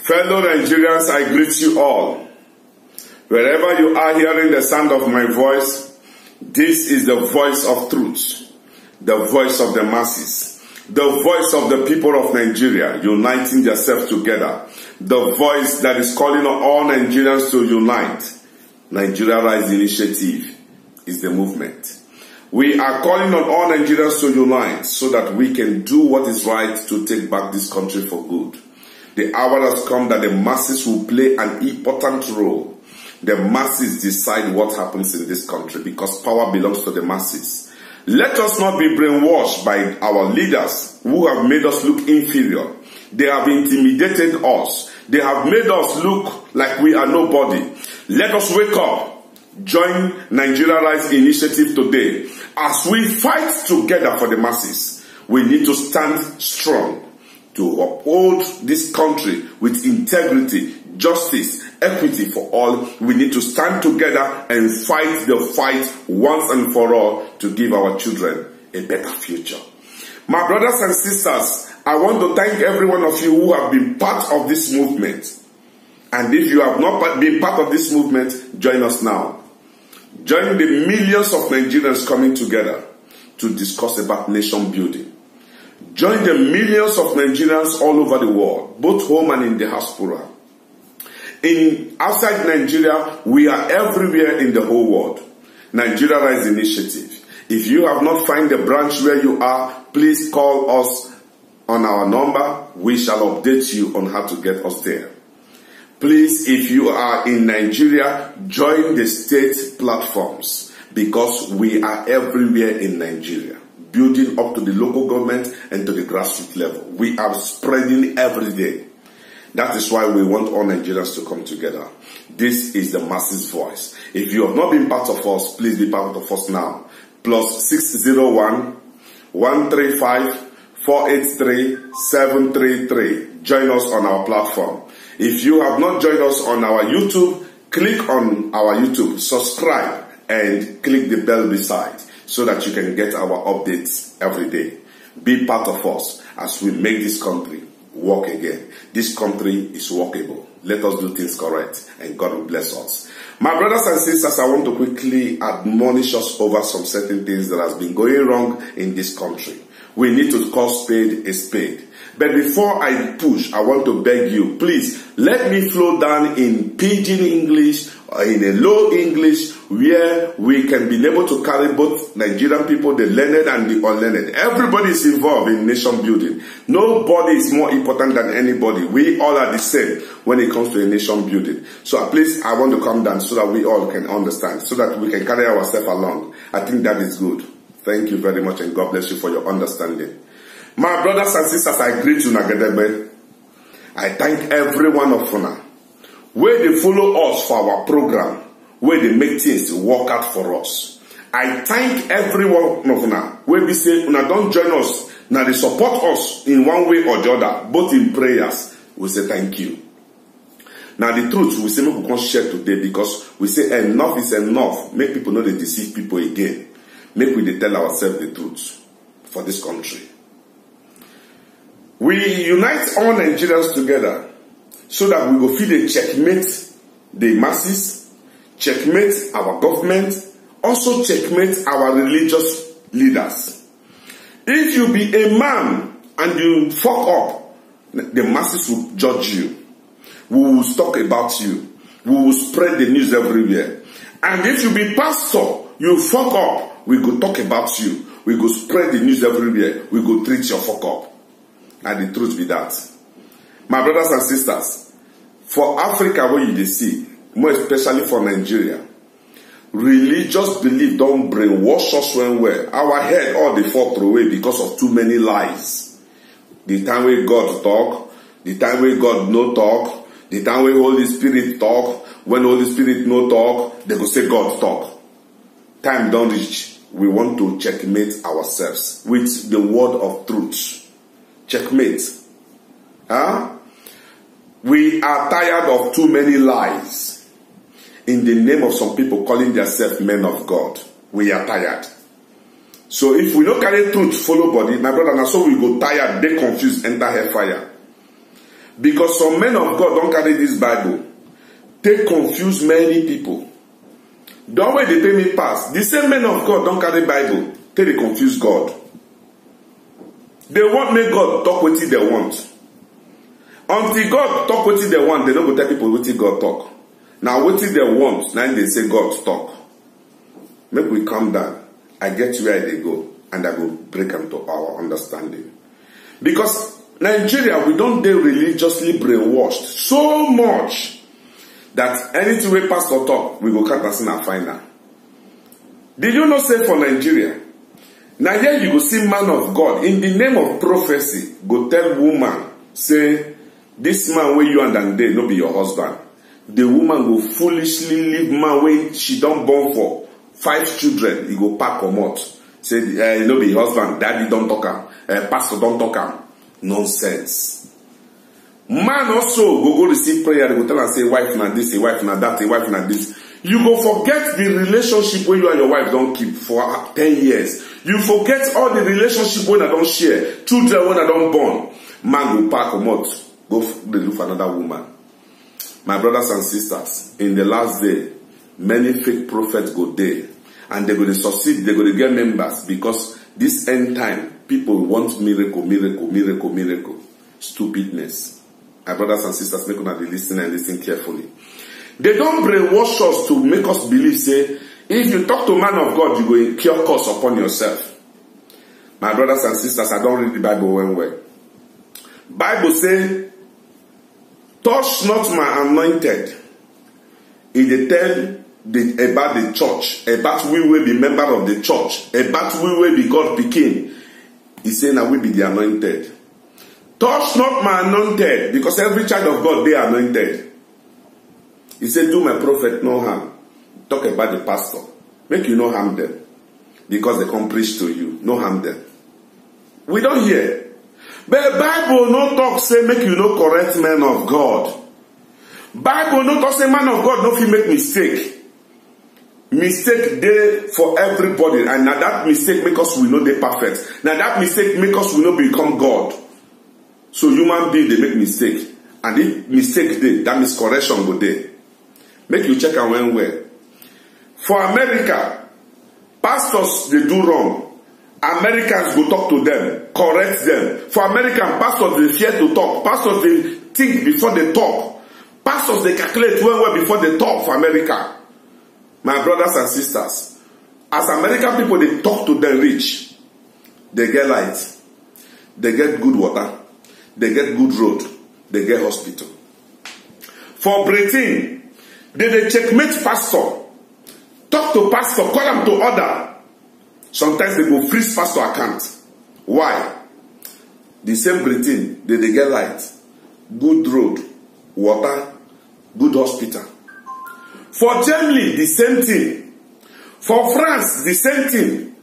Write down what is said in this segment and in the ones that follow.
Fellow Nigerians, I greet you all. Wherever you are hearing the sound of my voice, this is the voice of truth, the voice of the masses, the voice of the people of Nigeria uniting themselves together, the voice that is calling on all Nigerians to unite. Nigeria Rise Initiative is the movement. We are calling on all Nigerians to unite so that we can do what is right to take back this country for good. The hour has come that the masses will play an important role. The masses decide what happens in this country because power belongs to the masses. Let us not be brainwashed by our leaders who have made us look inferior. They have intimidated us. They have made us look like we are nobody. Let us wake up. Join Nigeria Rise Initiative today. As we fight together for the masses, we need to stand strong to uphold this country with integrity, justice, equity for all. We need to stand together and fight the fight once and for all to give our children a better future. My brothers and sisters, I want to thank every one of you who have been part of this movement. And if you have not been part of this movement, join us now. Join the millions of Nigerians coming together to discuss about nation building. Join the millions of Nigerians all over the world, both home and in the diaspora. Outside Nigeria, we are everywhere in the whole world. Nigeria Rise Initiative. If you have not found the branch where you are, please call us on our number. We shall update you on how to get us there. Please, if you are in Nigeria, join the state platforms because we are everywhere in Nigeria, building up to the local government and to the grassroots level. We are spreading every day. That is why we want all Nigerians to come together. This is the masses voice. If you have not been part of us, please be part of us now. Plus 601-135-483-733. Join us on our platform. If you have not joined us on our YouTube, click on our YouTube, subscribe, and click the bell beside so that you can get our updates every day. Be part of us as we make this country work again. This country is workable. Let us do things correct, and God will bless us. My brothers and sisters, I want to quickly admonish us over some certain things that has been going wrong in this country. We need to call spade a spade. But before I push, I want to beg you, please, let me flow down in pidgin English or in a low English where we can be able to carry both Nigerian people, the learned and the unlearned. Everybody is involved in nation building. Nobody is more important than anybody. We all are the same when it comes to a nation building. So please, I want to come down so that we all can understand, so that we can carry ourselves along. I think that is good. Thank you very much, and God bless you for your understanding. My brothers and sisters, I greet you Nagedebe. I thank every one of you where they follow us for our program, where they make things work out for us. I thank every one of you where we say, don't join us, now they support us in one way or the other, both in prayers. We say thank you. Now the truth, we say we can't share today because we say enough is enough. Make people know they deceive people again. Make we tell ourselves the truth for this country. We unite all Nigerians together so that we will feel a checkmate the masses, checkmate our government, also checkmate our religious leaders. If you be a man and you fuck up, the masses will judge you. We will talk about you. We will spread the news everywhere. And if you be pastor, you fuck up, we go talk about you. We go spread the news everywhere. We go treat your fuck up. And the truth be that. My brothers and sisters, for Africa, what you see, more especially for Nigeria, religious belief don't brainwash us when well. Our head all they fall away because of too many lies. The time where God talk, the time where God no talk, the time where Holy Spirit talk, when Holy Spirit no talk, they go say God talk. Time don't reach. We want to checkmate ourselves with the word of truth. Checkmate. Huh? We are tired of too many lies in the name of some people calling themselves men of God. We are tired. So if we don't carry truth, follow body, my brother, now so we go tired, they confused, enter hellfire. Because some men of God don't carry this Bible. They confuse many people. The way they pay me pass. The same men of God don't carry Bible. They confuse God. They want make God talk what they want. Until God talk what they want, they don't go tell people what God talk. Now what they want, now they say God talk. Make we calm down. I get where they go, and I will break them to our understanding. Because Nigeria, we don't get religiously brainwashed so much that anything we pastor talk, we go cut us in our final. Did you not say for Nigeria? Now here you go see man of God in the name of prophecy, go tell woman, say, this man where you and they no be your husband. The woman will foolishly leave man where she don't born for 5 children. He go pack or out. Say, no be your husband, daddy don't talk him, pastor don't talk him. Nonsense. Man also go receive prayer, they go tell and say, wife na this, a wife na that, a wife na this. You go forget the relationship where you and your wife don't keep for 10 years. You forget all the relationship when I don't share, children when I don't born. Man go pack or out. Go look for another woman. My brothers and sisters, in the last day, many fake prophets go there. And they're going to succeed, they're going to get members. Because this end time, people want miracle, miracle, miracle, miracle. Stupidness. My brothers and sisters, make us listen and listen carefully. They don't brainwash us to make us believe, say, if you talk to a man of God, you go incur curse upon yourself. My brothers and sisters, I don't read the Bible well. Bible say, touch not my anointed. It tell about the church, about we will be member of the church, about we will be God became. He say now we be the anointed. Touch not my anointed, because every child of God they are anointed. He said, do my prophet no harm. Talk about the pastor. Make you no harm them. Because they come preach to you. No harm them. We don't hear. But Bible no talk say make you no correct men of God. Bible no talk say man of God no fit make mistake. Mistake there for everybody, and now that mistake make us we know they perfect. Now that mistake make us we know become God. So human being they make mistake, and if mistake there, that means correction go there. Make you check and when where. For America, pastors they do wrong. Americans go talk to them, correct them. For American pastors they fear to talk. Pastors they think before they talk. Pastors they calculate well before they talk for America. My brothers and sisters, as American people, they talk to them rich. They get light. They get good water. They get good road. They get hospital. For Britain, they checkmate pastor. Talk to pastor, call them to order. Sometimes they go freeze pastor account. Why? The same Britain, they get light. Good road, water, good hospital. For Germany, the same thing. For France, the same thing.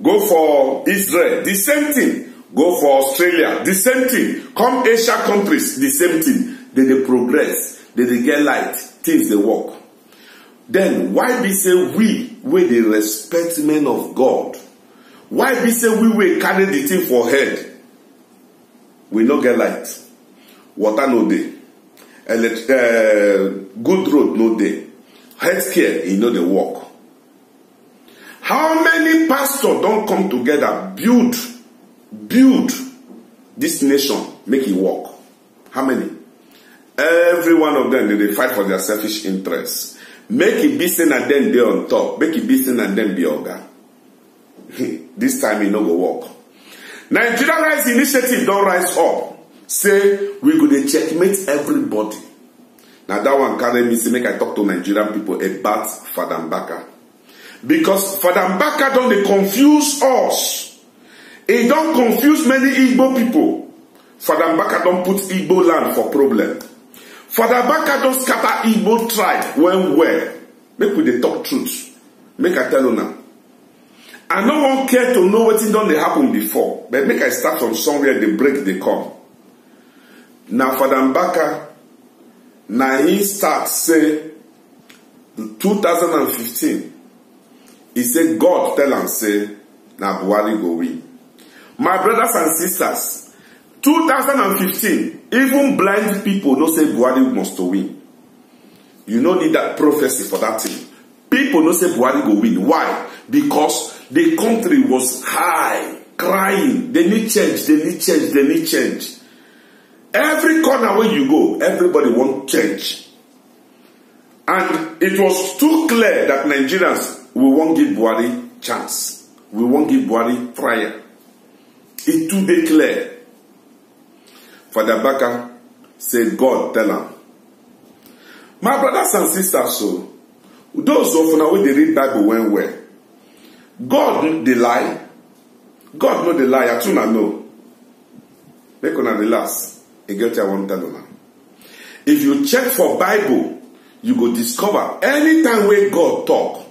Go for Israel, the same thing. Go for Australia, the same thing. Come Asia countries, the same thing. They progress. They get light. Things they work. Then, why be say we they respect men of God? Why be say we carry the thing for head? We no get light. Water no day. Good road no day. Healthcare, you know the work. How many pastors don't come together, build this nation, make it work? How many? Every one of them, they fight for their selfish interests. Make it be seen and then be on top. Make it be seen and then be organ. This time it no go work. Nigeria Rise Initiative don't rise up. Say we go to checkmate everybody. Now that one carry me say make I talk to Nigerian people about Father Mbaka. Because Father Mbaka don't confuse us. He don't confuse many Igbo people. Father Mbaka don't put Igbo land for problem. Father Mbaka don't scatter Igbo tribe when well. Make we dey talk truth. Make I tell you now. I no one care to know what done happen before. But make I start from somewhere the break they come. Now Father Mbaka, now he starts say 2015. He said God tell him say now Buhari go win. My brothers and sisters, 2015, even blind people no say Buhari must to win. You no need that prophecy for that thing. People no say Buhari go win. Why? Because the country was high, crying. They need change, they need change, they need change. Every corner where you go, everybody want change. And it was too clear that Nigerians, we won't give Buhari chance. We won't give Buhari trial. It too dey clear. Father Mbaka said, God tell him. My brothers and sisters, so those of now when they read Bible well. God dey lie. God no dey lie. I too know. Make una relax. You get what I want to tell you. If you check for Bible, you go discover anytime where God talk,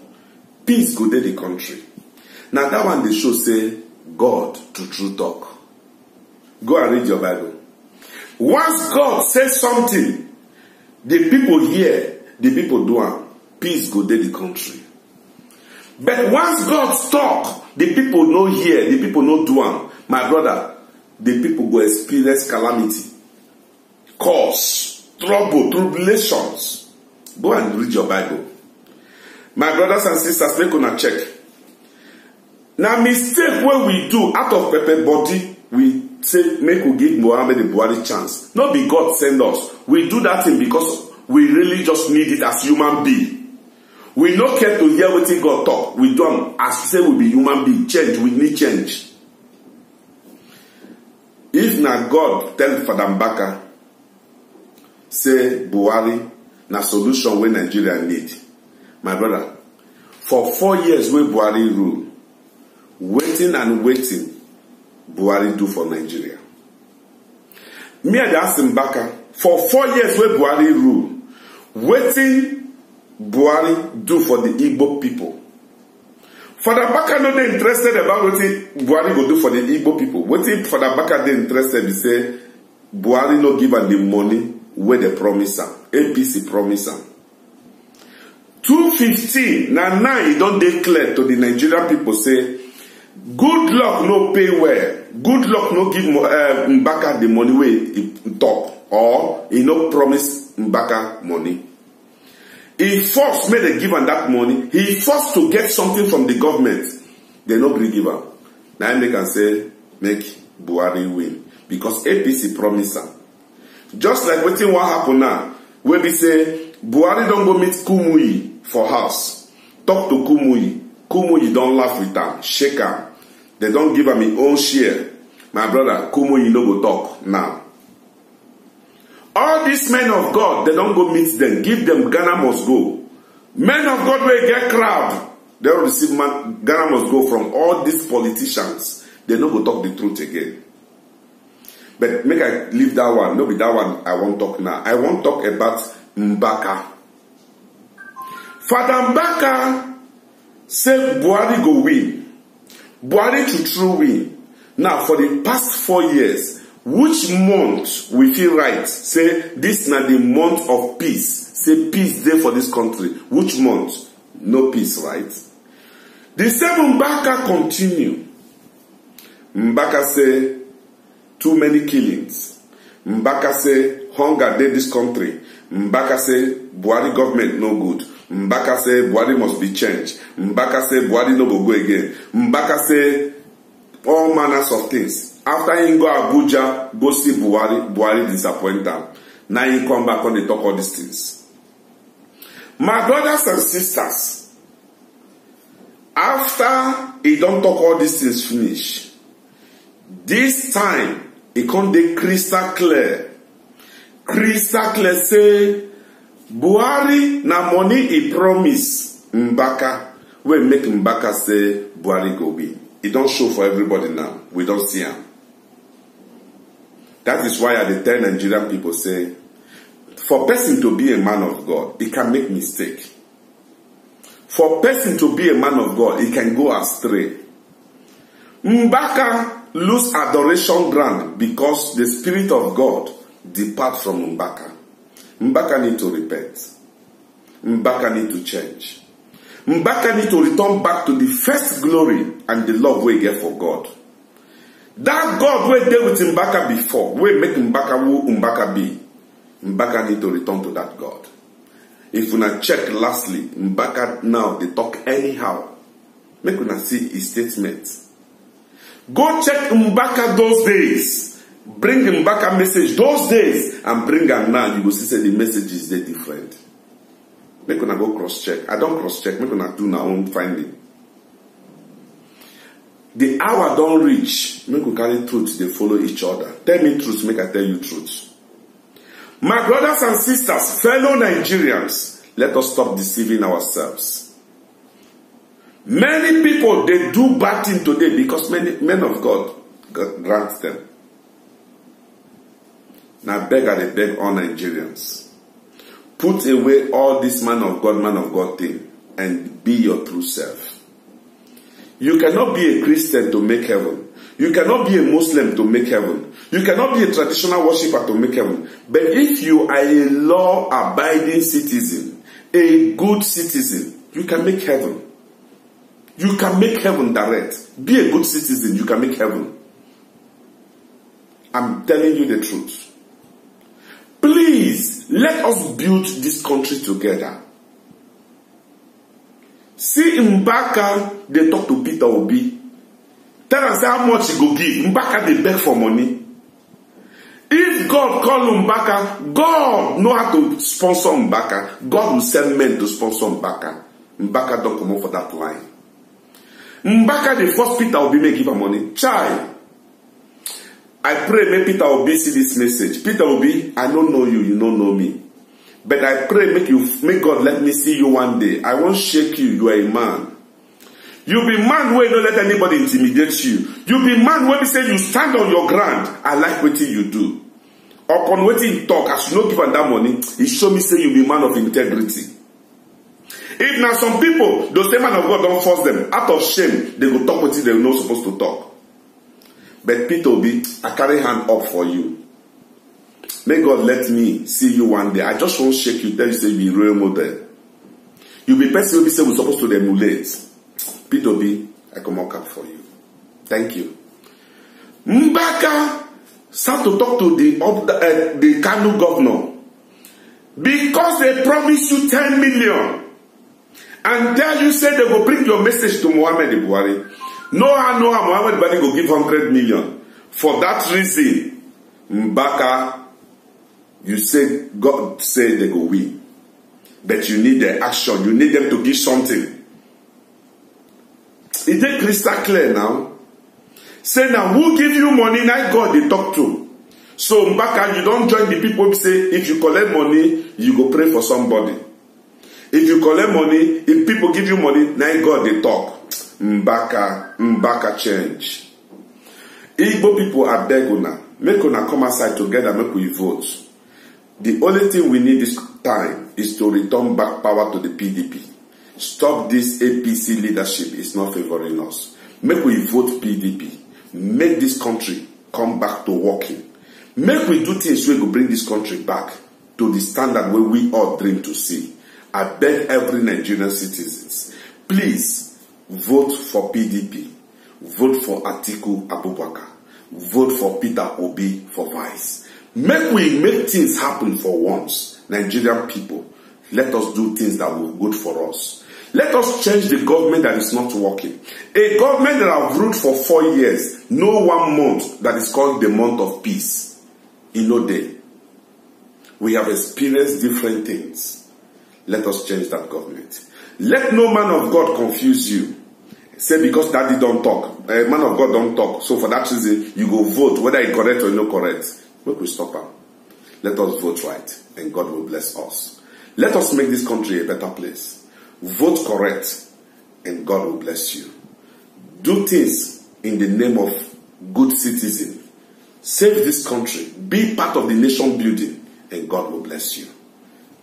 peace go dey the country. Now that one they show say God to true talk. Go and read your Bible. Once God says something, the people hear, the people do it. Peace go dey the country. But once God talk, the people no hear, the people no do it. My brother, the people go experience calamity, cause, trouble, tribulations. Go and read your Bible. My brothers and sisters, make una check. Now mistake where we do out of pepper body, we say make we give Muhammad the Buhari chance. Not be God send us. We do that thing because we really just need it as human being. We no care to hear what God talk. We do as say we be human being. Change, we need change. If na God tell Father Mbaka, say Buhari na solution where Nigeria need. My brother, for 4 years where Buhari rule, waiting and waiting, Buhari do for Nigeria. Me and ask Mbaka, for 4 years where Buhari rule, waiting Buhari do for the Igbo people. Father Mbaka no dey interested about what Buhari go do for the Igbo people. Waiting Father Mbaka dey interested, he say Buhari no give am the money where they promise am. APC promise am. 2015, now he don't declare to the Nigerian people say, good luck no pay well. Good luck no give Mbaka the money where he talk. Or he no promise Mbaka money. He forced me to give him that money. He forced to get something from the government. They no bring give him. Now they can say, make Buhari win. Because APC promise him. Just like what happen now. Where we say, Buhari don't go meet Kumuyi for house. Talk to Kumuyi. Kumuyi don't laugh with him. Shake him. They don't give him his own share. My brother, Kumuyi no go talk now. All these men of God, they don't go meet them. Give them Ghana must go. Men of God will get crowd. They will receive Ghana must go from all these politicians. They don't go talk the truth again. But make I leave that one. No be that one I won't talk now. I won't talk about Mbaka. Father Mbaka said Buhari go win. Buhari to true win. Now for the past 4 years, which month we feel right? Say this na the month of peace. Say peace there for this country. Which month? No peace, right? The same Mbaka continue. Mbaka say too many killings. Mbaka say hunger dey this country. Mbaka say Buhari government no good. Mbaka say Buhari must be changed. Mbaka say Buhari no go again. Mbaka say all manners of things. After he go Abuja, go see Buhari, Buhari disappoint them. Now he come back on the talk all these things. My brothers and sisters, after he don't talk all these things finish, this time he come dey crystal clear. Crystal clear say, Buhari na money he promise Mbaka, wey make Mbaka say Buhari go win. It don't show for everybody now. We don't see him. That is why I tell Nigerian people say, for person to be a man of God, he can make mistake. For person to be a man of God, he can go astray. Mbaka lose adoration ground because the Spirit of God depart from Mbaka. Mbaka need to repent. Mbaka need to change. Mbaka need to return back to the first glory and the love we get for God. That God wey dey with Mbaka before, wey make Mbaka who Mbaka be, Mbaka need to return to that God. If una check lastly, Mbaka now they talk anyhow. Make una see his statement. Go check Mbaka those days. Bring Mbaka message those days and bring am now. You will see say the message is dey different. Make una go cross check. I don't cross check. Make una do na own finding. The hour don't reach. Make we carry truth. They follow each other. Tell me truth. Make I tell you truth. My brothers and sisters, fellow Nigerians, let us stop deceiving ourselves. Many people, they do bad thing today because many men of God grant them. Now beg and they beg all Nigerians. Put away all this man of God thing and be your true self. You cannot be a Christian to make heaven. You cannot be a Muslim to make heaven. You cannot be a traditional worshipper to make heaven. But if you are a law-abiding citizen, a good citizen, you can make heaven. You can make heaven direct. Be a good citizen, you can make heaven. I'm telling you the truth. Please, let us build this country together. See Mbaka, they talk to Peter Obi. Tell us how much he go give. Mbaka, they beg for money. If God call Mbaka, God know how to sponsor Mbaka. God will send men to sponsor Mbaka. Mbaka don't come out for that line. Mbaka, the first Peter Obi may give her money. Child, I pray may Peter Obi see this message. Peter Obi, I don't know you, you don't know me. But I pray make God let me see you one day. I won't shake you, you are a man. You be man where don't let anybody intimidate you. You be man where they say you stand on your ground. I like what you do. Upon what you talk, as you not give that money, it show me say you be man of integrity. If now some people, those same man of God don't force them, out of shame, they go talk what they're not supposed to talk. But Peter Obi, I carry hand up for you. May God let me see you one day. I just won't shake you, tell you say you be real model. You be person who say we're supposed to emulate. Peter Obi, I come up for you. Thank you. Mbaka start to talk to the Kano governor because they promise you 10 million and tell you say they will bring your message to Muhammad Buhari. No how Muhammad Buhari will give 100 million. For that reason, Mbaka, you say God say they go win. But you need the action. You need them to give something. Is it crystal clear now? Say now, who give you money? Now God they talk to. So Mbaka, you don't join the people who say, if you collect money, you go pray for somebody. If you collect money, if people give you money, now God they talk. Mbaka change. Igbo people are beg una. Make una come outside together, make we vote. The only thing we need this time is to return back power to the PDP. Stop this APC leadership. It's not favoring us. Make we vote PDP. Make this country come back to working. Make we do things where we bring this country back to the standard where we all dream to see. I beg every Nigerian citizens, please vote for PDP. Vote for Atiku Abubakar. Vote for Peter Obi for vice. Make we make things happen for once. Nigerian people, let us do things that will be good for us. Let us change the government that is not working. A government that have ruled for 4 years, no 1 month that is called the month of peace. In no day. We have experienced different things. Let us change that government. Let no man of God confuse you. Say because daddy don't talk, a man of God don't talk. So for that reason, you go vote, whether it's correct or not correct. Make we stop him. Let us vote right, and God will bless us. Let us make this country a better place. Vote correct, and God will bless you. Do things in the name of good citizen. Save this country. Be part of the nation building, and God will bless you.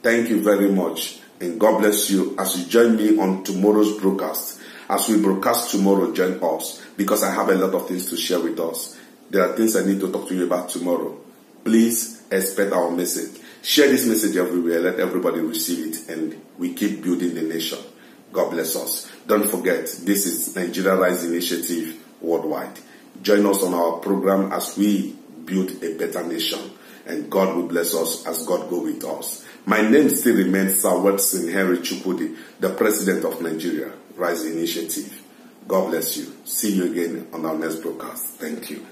Thank you very much, and God bless you as you join me on tomorrow's broadcast. As we broadcast tomorrow, join us, because I have a lot of things to share with us. There are things I need to talk to you about tomorrow. Please expect our message. Share this message everywhere. Let everybody receive it, and we keep building the nation. God bless us. Don't forget, this is Nigeria Rise Initiative Worldwide. Join us on our program as we build a better nation. And God will bless us as God go with us. My name still remains Sir Watson Henry Chukwudi, the President of Nigeria Rise Initiative. God bless you. See you again on our next broadcast. Thank you.